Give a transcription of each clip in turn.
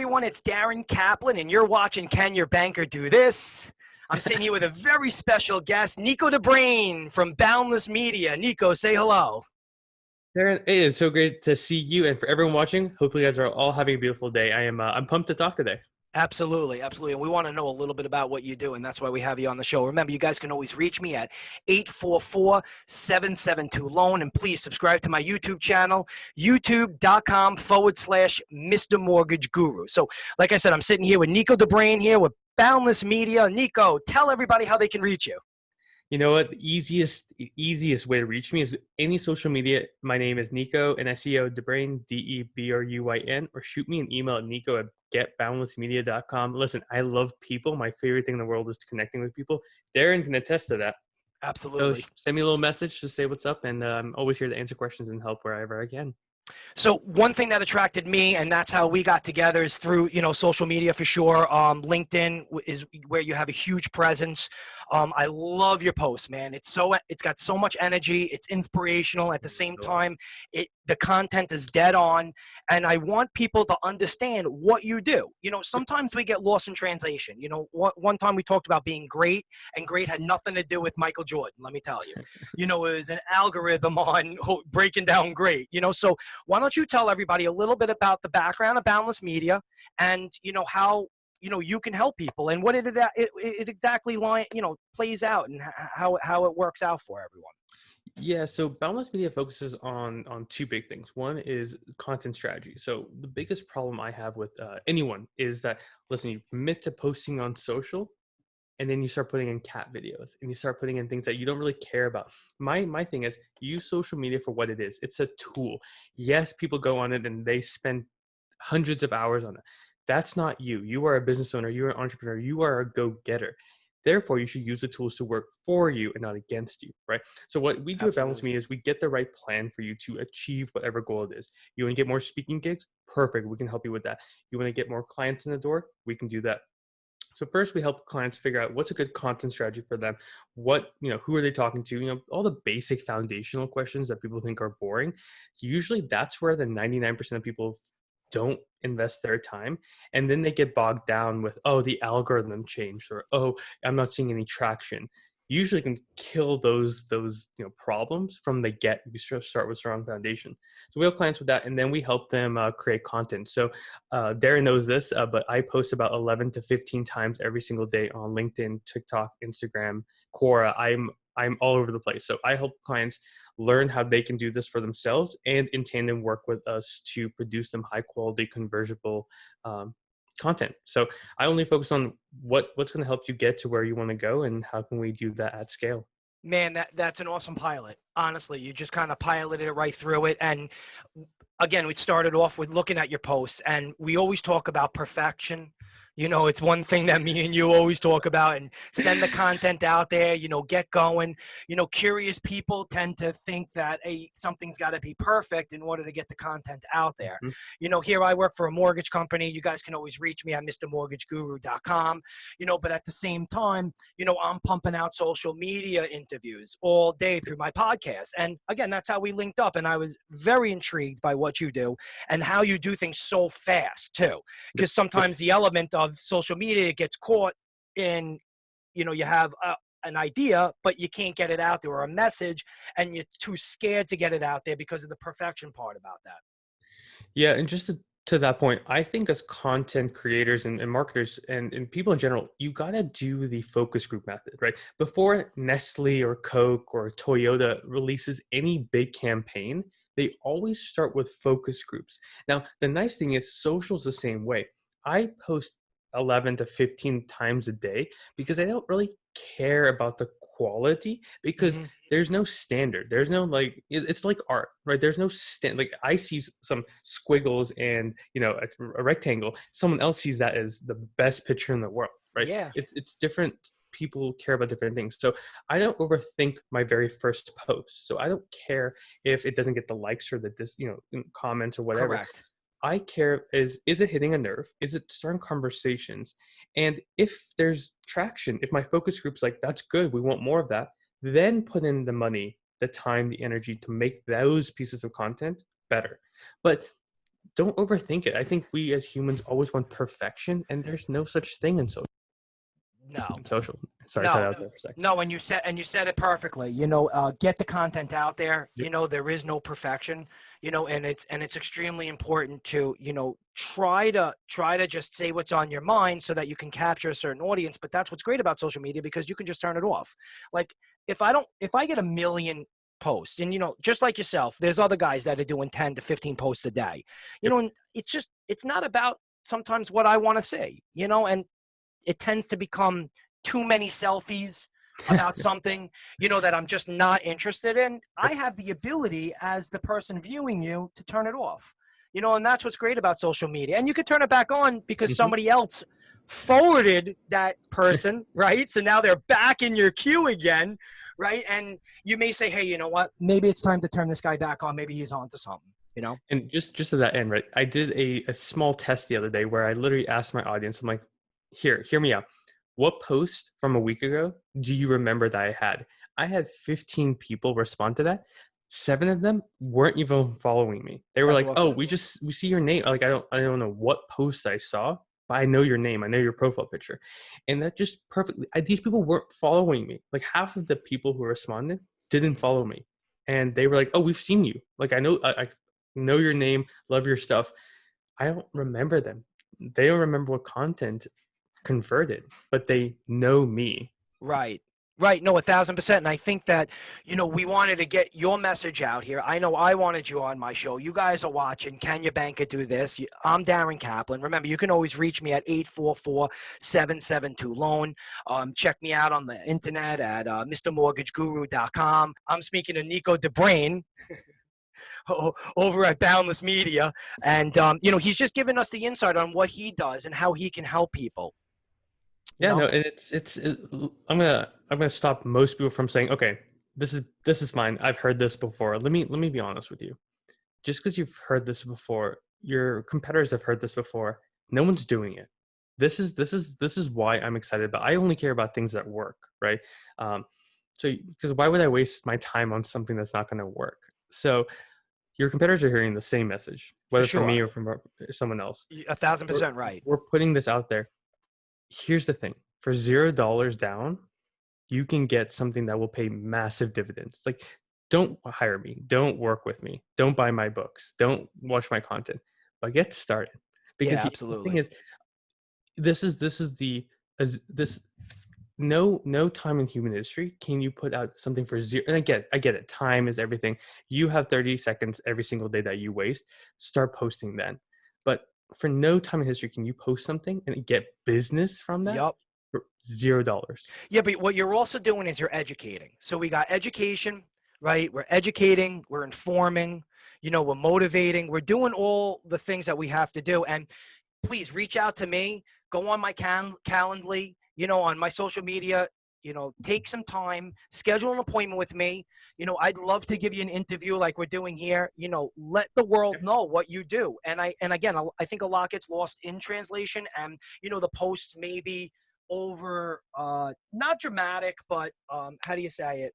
everyone. It's Darren Kaplan, and you're watching Can Your Banker Do This? I'm sitting here with a very special guest, Nico Debruyn from Boundless Media. Nico, say hello. Darren, it is so great to see you, and for everyone watching, hopefully you guys are all having a beautiful day. I'm pumped to talk today. Absolutely, absolutely. And we want to know a little bit about what you do, and that's why we have you on the show. Remember, you guys can always reach me at 844-772-LOAN. And please subscribe to my YouTube channel, youtube.com/Mr. Mortgage Guru. So, like I said, I'm sitting here with Nico Debruyn here with Boundless Media. Nico, tell everybody how they can reach you. You know what? The easiest way to reach me is any social media. My name is Nico, N-I-C-O, Debruyn, D-E-B-R-U-Y-N, or shoot me an email at nico@getboundlessmedia.com. Listen, I love people. My favorite thing in the world is connecting with people. Darren can attest to that. Absolutely. So send me a little message to say what's up, and I'm always here to answer questions and help wherever I can. So one thing that attracted me, and that's how we got together, is through, social media for sure. LinkedIn is where you have a huge presence. I love your posts, man. It's got so much energy. It's inspirational. At the same time, the content is dead on, and I want people to understand what you do. Sometimes we get lost in translation. One time we talked about being great, and great had nothing to do with Michael Jordan. Let me tell you. It was an algorithm on breaking down great. So why don't you tell everybody a little bit about the background of Boundless Media and, how, you can help people and what it exactly plays out and how it works out for everyone. Yeah, so Boundless Media focuses on two big things. One is content strategy. So the biggest problem I have with anyone is that, listen, you commit to posting on social, and then you start putting in cat videos and you start putting in things that you don't really care about. My thing is, use social media for what it is. It's a tool. Yes, people go on it and they spend hundreds of hours on it. That's not you. You are a business owner. You are an entrepreneur. You are a go-getter. Therefore, you should use the tools to work for you and not against you, right? So what we do at Balance Media is we get the right plan for you to achieve whatever goal it is. You want to get more speaking gigs? Perfect. We can help you with that. You want to get more clients in the door? We can do that. So first, we help clients figure out what's a good content strategy for them. Who are they talking to? All the basic foundational questions that people think are boring. Usually, that's where the 99% of people don't invest their time, and then they get bogged down with, oh, the algorithm changed, or oh, I'm not seeing any traction. Usually can kill those problems from the get. You start with strong foundation. So we help clients with that, and then we help them create content. So Darren knows this, but I post about 11 to 15 times every single day on LinkedIn, TikTok, Instagram, Quora. I'm all over the place. So I help clients learn how they can do this for themselves, and in tandem work with us to produce some high quality convertible content. So I only focus on what's going to help you get to where you want to go, and how can we do that at scale. Man, that's an awesome pilot. Honestly, you just kind of piloted it right through it. And again, we started off with looking at your posts, and we always talk about perfection. It's one thing that me and you always talk about, and send the content out there, get going. Curious people tend to think that something's got to be perfect in order to get the content out there. Mm-hmm. Here I work for a mortgage company. You guys can always reach me at mrmortgageguru.com, but at the same time, I'm pumping out social media interviews all day through my podcast. And again, that's how we linked up. And I was very intrigued by what you do and how you do things so fast too, because sometimes the element of social media gets caught in, you have an idea, but you can't get it out there, or a message, and you're too scared to get it out there because of the perfection part about that. Yeah, and just to that point, I think as content creators and marketers and people in general, you got to do the focus group method, right? Before Nestle or Coke or Toyota releases any big campaign, they always start with focus groups. Now, the nice thing is social's the same way. I post 11 to 15 times a day because I don't really care about the quality, because there's no standard. There's no it's like art, right? There's no I see some squiggles and a rectangle. Someone else sees that as the best picture in the world, right? Yeah. It's different. People care about different things. So I don't overthink my very first post. So I don't care if it doesn't get the likes or the comments or whatever. Correct. I care is it hitting a nerve? Is it starting conversations? And if there's traction, if my focus group's like, that's good, we want more of that, then put in the money, the time, the energy to make those pieces of content better. But don't overthink it. I think we as humans always want perfection, and there's no such thing in social. No. Social. Sorry, cut No, out there for a second. no, and you said it perfectly. Get the content out there. Yep. There is no perfection. And it's extremely important to try to just say what's on your mind so that you can capture a certain audience. But that's what's great about social media, because you can just turn it off. Like if I get a million posts, and just like yourself, there's other guys that are doing 10 to 15 posts a day. Yep. And it's not about sometimes what I want to see. And it tends to become too many selfies about something, that I'm just not interested in. I have the ability as the person viewing you to turn it off, and that's what's great about social media. And you can turn it back on because Mhm. somebody else forwarded that person, right? So now they're back in your queue again, right? And you may say, hey, you know what? Maybe it's time to turn this guy back on. Maybe he's on to something. And just to that end, right? I did a small test the other day where I literally asked my audience, I'm like, hear me out. What post from a week ago do you remember that I had? I had 15 people respond to that. 7 of them weren't even following me. They were That's like, "Oh, awesome. we see your name." Like, I don't know what post I saw, but I know your name. I know your profile picture, and that just perfectly. These people weren't following me. Like half of the people who responded didn't follow me, and they were like, "Oh, we've seen you. Like, I know your name, love your stuff." I don't remember them. They don't remember what content converted, but they know me. Right. Right. No, 1,000%. And I think that, we wanted to get your message out here. I know I wanted you on my show. You guys are watching. Can your banker do this? I'm Darren Kaplan. Remember, you can always reach me at 844-772-LOAN. Check me out on the internet at MrMortgageGuru.com. I'm speaking to Nico Debruyn over at Boundless Media. And, he's just giving us the insight on what he does and how he can help people. Yeah, no, and I'm gonna stop most people from saying, okay, this is fine. I've heard this before. Let me be honest with you. Just because you've heard this before, your competitors have heard this before. No one's doing it. This is why I'm excited. But I only care about things that work, right? So because why would I waste my time on something that's not going to work? So your competitors are hearing the same message, For whether from me sure. or from someone else. 1,000% right. We're putting this out there. Here's the thing: for $0 down, you can get something that will pay massive dividends. Like, don't hire me, don't work with me, don't buy my books, don't watch my content, but get started. Because Yeah, the thing absolutely. is, this is the as this no time in human history can you put out something for zero. And I get it. Time is everything. You have 30 seconds every single day that you waste. Start posting then. But for no time in history can you post something and get business from that Yep. for $0. Yeah, but what you're also doing is you're educating. So we got education, right? We're educating, we're informing, we're motivating, we're doing all the things that we have to do. And please reach out to me. Go on my Calendly, on my social media. Take some time, schedule an appointment with me. I'd love to give you an interview like we're doing here. Let the world know what you do. And again, I think a lot gets lost in translation, and the posts maybe over not dramatic, but how do you say it?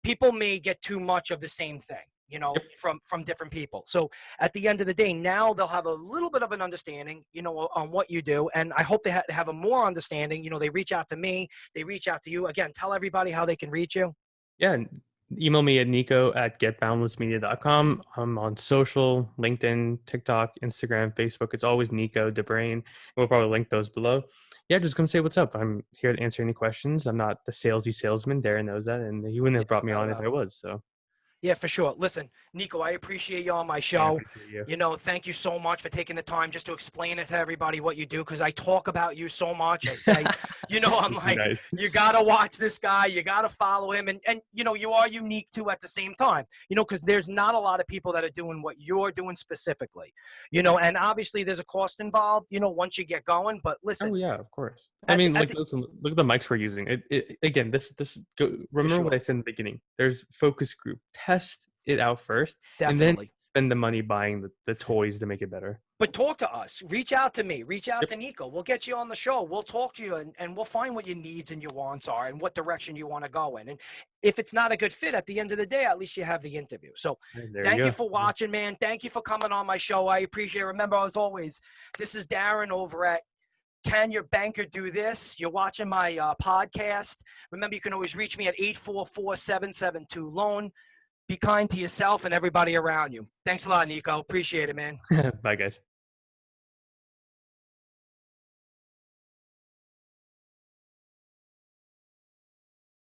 People may get too much of the same thing, Yep. from different people. So at the end of the day, now they'll have a little bit of an understanding, on what you do. And I hope they have a more understanding. They reach out to me, they reach out to you. Again, tell everybody how they can reach you. Yeah, and email me at nico@getboundlessmedia.com. I'm on social, LinkedIn, TikTok, Instagram, Facebook. It's always Nico Debruyn. We'll probably link those below. Yeah, just come say what's up. I'm here to answer any questions. I'm not the salesy salesman. Darren knows that, and he wouldn't Yeah, have brought me without a on if doubt. I was. So Yeah, for sure. Listen, Nico, I appreciate you on my yeah, I show. appreciate you. Thank you so much for taking the time just to explain it to everybody what you do, because I talk about you so much. I say, I'm like, Nice. you got to watch this guy. You got to follow him. And you are unique too at the same time, because there's not a lot of people that are doing what you're doing specifically, and obviously there's a cost involved, once you get going. But Oh listen, yeah, of course. I at the, mean, at like, the, listen, look at the mics we're using. Again, for remember what I sure. said in the beginning. There's focus group. Test it out first, and then Definitely. spend the money buying the toys to make it better. But talk to us. Reach out to me. Reach out to Nico. We'll get you on the show. We'll talk to you, and we'll find what your needs and your wants are and what direction you want to go in. And if it's not a good fit at the end of the day, at least you have the interview. So thank you for watching, man. Thank you for coming on my show. I appreciate it. Remember, as always, this is Darren over at Can Your Banker Do This? You're watching my podcast. Remember, you can always reach me at 844-772-LOAN. Be kind to yourself and everybody around you. Thanks a lot, Nico. Appreciate it, man. Bye, guys.